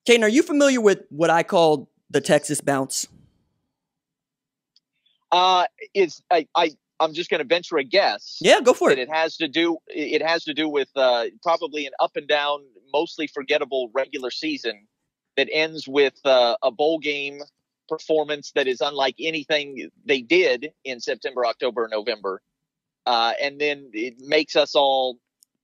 Caden, are you familiar with what I call the Texas bounce? I'm just going to venture a guess. Yeah, go for it. It has to do with probably an up and down, mostly forgettable regular season that ends with a bowl game performance that is unlike anything they did in September, October, November. And then it makes us all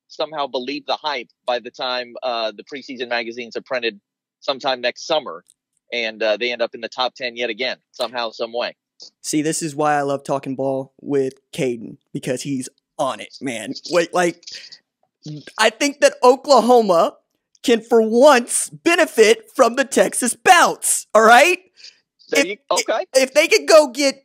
somehow believe the hype by the time the preseason magazines are printed sometime next summer. And they end up in the top 10 yet again, somehow, some way. See, this is why I love talking ball with Caden, because he's on it, man. I think that Oklahoma can, for once, benefit from the Texas bounce, all right? If they could go get,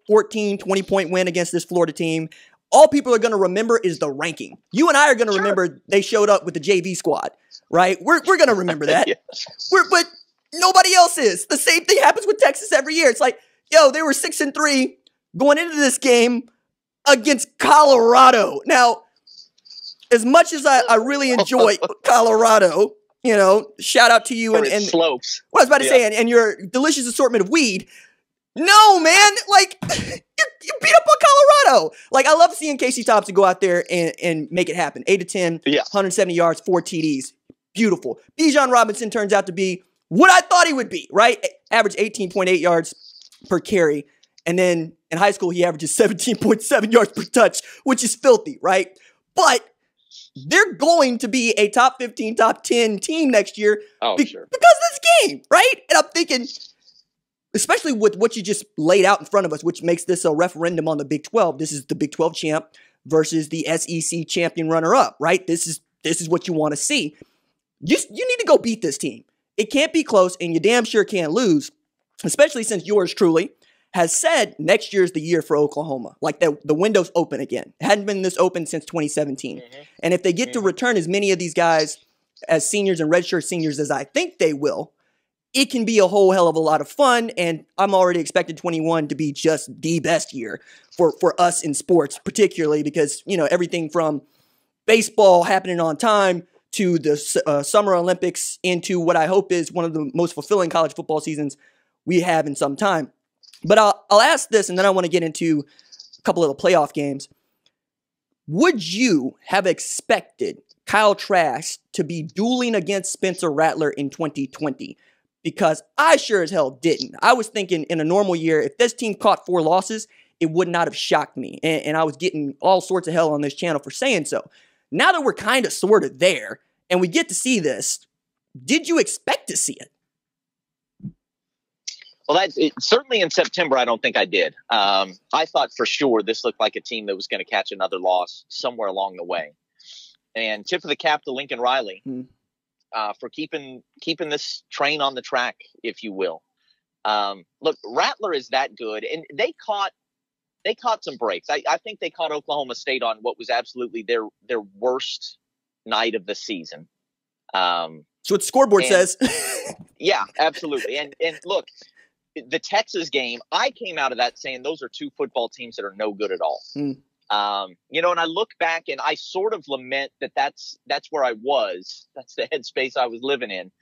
14, 20-point win against this Florida team, all people are going to remember is the ranking. You and I are going to remember they showed up with the JV squad, right? We're going to remember that. Yeah. But nobody else is. The same thing happens with Texas every year. It's like, they were 6-3 going into this game against Colorado. Now, as much as I really enjoy Colorado, shout out to you and slopes. What I was about to say, and your delicious assortment of weed. No, man, you beat up on Colorado. I love seeing Casey Thompson go out there and make it happen. 8-10, 170 yards, 4 TDs. Beautiful. Bijan Robinson turns out to be what I thought he would be, right? Average 18.8 yards per carry. And then in high school, he averages 17.7 yards per touch, which is filthy, right? But they're going to be a top 15, top 10 team next year because of this game, right? And I'm thinking, especially with what you just laid out in front of us, which makes this a referendum on the Big 12. This is the Big 12 champ versus the SEC champion runner-up, right? This is what you want to see. You need to go beat this team. It can't be close, and you damn sure can't lose, especially since yours truly has said next year's the year for Oklahoma. The window's open again. It hadn't been this open since 2017. Mm-hmm. And if they get to return as many of these guys as seniors and redshirt seniors as I think they will, it can be a whole hell of a lot of fun. And I'm already expecting 21 to be just the best year for us in sports, particularly because, everything from baseball happening on time to the Summer Olympics into what I hope is one of the most fulfilling college football seasons we have in some time. But I'll ask this, and then I want to get into a couple of the playoff games. Would you have expected Kyle Trask to be dueling against Spencer Rattler in 2020? Because I sure as hell didn't. I was thinking in a normal year, if this team caught 4 losses, it would not have shocked me. And I was getting all sorts of hell on this channel for saying so. Now that we're kind of sort of there, and we get to see this, did you expect to see it? Well, certainly in September, I don't think I did. I thought for sure this looked like a team that was going to catch another loss somewhere along the way. And tip of the cap to Lincoln Riley for keeping this train on the track, if you will. Look, Rattler is that good, and they caught some breaks. I think they caught Oklahoma State on what was absolutely their worst night of the season. So what the scoreboard says. Yeah, absolutely. And look, the Texas game, I came out of that saying those are 2 football teams that are no good at all. And I look back and I sort of lament that's where I was. That's the headspace I was living in,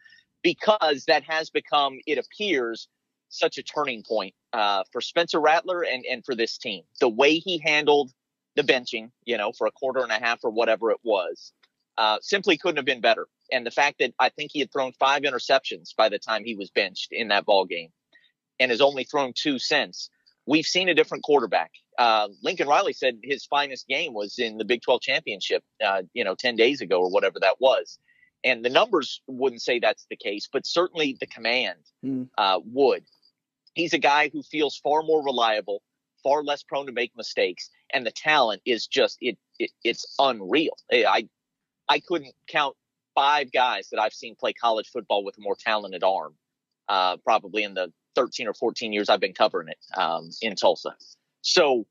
because that has become, it appears, such a turning point for Spencer Rattler and for this team. The way he handled the benching, for a quarter and a half or whatever it was, simply couldn't have been better. And the fact that I think he had thrown 5 interceptions by the time he was benched in that ball game and has only thrown 2 since. We've seen a different quarterback. Lincoln Riley said his finest game was in the Big 12 championship, 10 days ago or whatever that was. And the numbers wouldn't say that's the case, but certainly the command would. He's a guy who feels far more reliable, far less prone to make mistakes. And the talent is just, it's unreal. I couldn't count 5 guys that I've seen play college football with a more talented arm, probably in the 13 or 14 years I've been covering it in Tulsa. So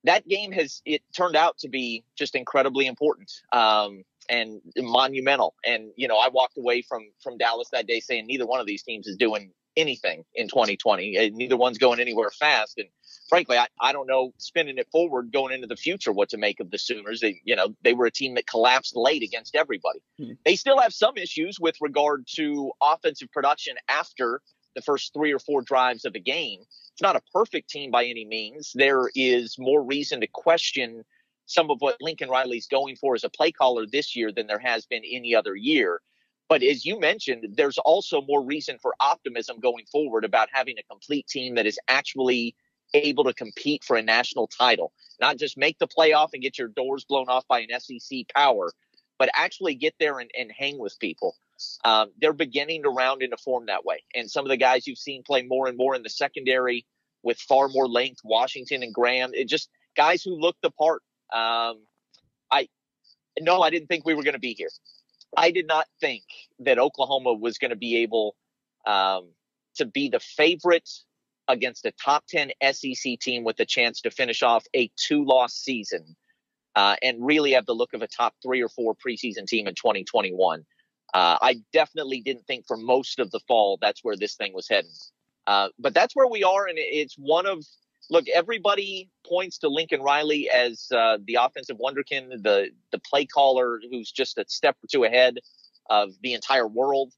that game it turned out to be just incredibly important and monumental. And, I walked away from Dallas that day saying neither one of these teams is doing anything in 2020. Neither one's going anywhere fast. And frankly, I don't know, spinning it forward, going into the future, what to make of the Sooners. They were a team that collapsed late against everybody. They still have some issues with regard to offensive production after the first 3 or 4 drives of the game. It's not a perfect team by any means. There is more reason to question some of what Lincoln Riley's going for as a play caller this year than there has been any other year. But as you mentioned, there's also more reason for optimism going forward about having a complete team that is actually able to compete for a national title, not just make the playoff and get your doors blown off by an SEC power, but actually get there and hang with people. They're beginning to round into form that way. And some of the guys you've seen play more and more in the secondary with far more length, Washington and Graham, it just guys who look the part. I didn't think we were going to be here. I did not think that Oklahoma was going to be able to be the favorite against a top 10 SEC team with a chance to finish off a 2-loss season and really have the look of a top 3 or 4 preseason team in 2021. I definitely didn't think for most of the fall that's where this thing was heading. But that's where we are, and it's one of – look, everybody points to Lincoln Riley as the offensive wonderkind, the play caller who's just a step or two ahead of the entire world.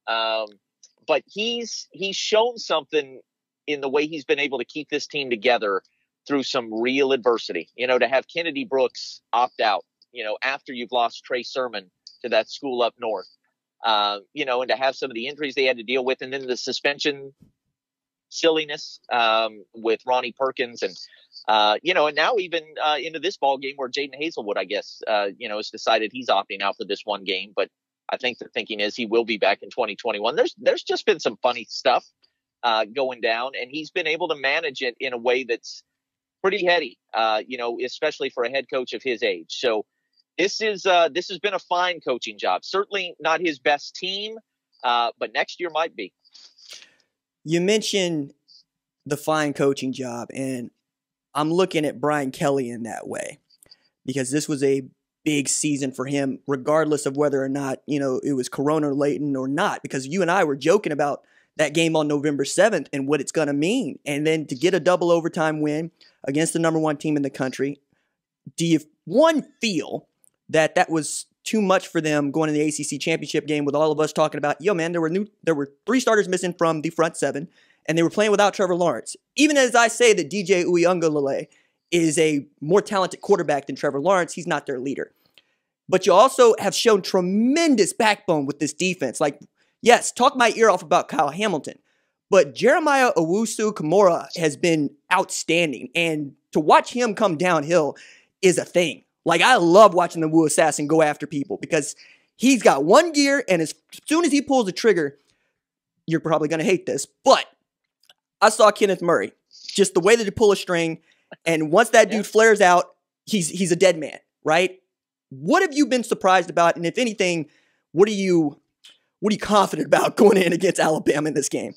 But he's shown something in the way he's been able to keep this team together through some real adversity. To have Kennedy Brooks opt out, after you've lost Trey Sermon to that school up north, and to have some of the injuries they had to deal with, and then the suspension silliness with Ronnie Perkins and now even into this ball game where Jaden Hazelwood, I guess, has decided he's opting out for this one game. But I think the thinking is he will be back in 2021. There's just been some funny stuff going down, and he's been able to manage it in a way that's pretty heady, especially for a head coach of his age. So this has been a fine coaching job. Certainly not his best team, but next year might be. You mentioned the fine coaching job, and I'm looking at Brian Kelly in that way because this was a big season for him, regardless of whether or not, it was corona-laden or not, because you and I were joking about that game on November 7th and what it's going to mean. And then to get a double overtime win against the number 1 team in the country, do you, one, feel that was too much for them going to the ACC championship game with all of us talking about, there were 3 starters missing from the front 7, and they were playing without Trevor Lawrence. Even as I say that DJ Uiagalelei is a more talented quarterback than Trevor Lawrence, he's not their leader. But you also have shown tremendous backbone with this defense. Like, yes, talk my ear off about Kyle Hamilton, but Jeremiah Owusu-Kamara has been outstanding, and to watch him come downhill is a thing. Like, I love watching the Woo Assassin go after people because he's got one gear, and as soon as he pulls the trigger, you're probably going to hate this, but I saw Kenneth Murray, just the way that he pull a string, and once that dude flares out, he's a dead man, right? What have you been surprised about, and if anything, what are you confident about going in against Alabama in this game?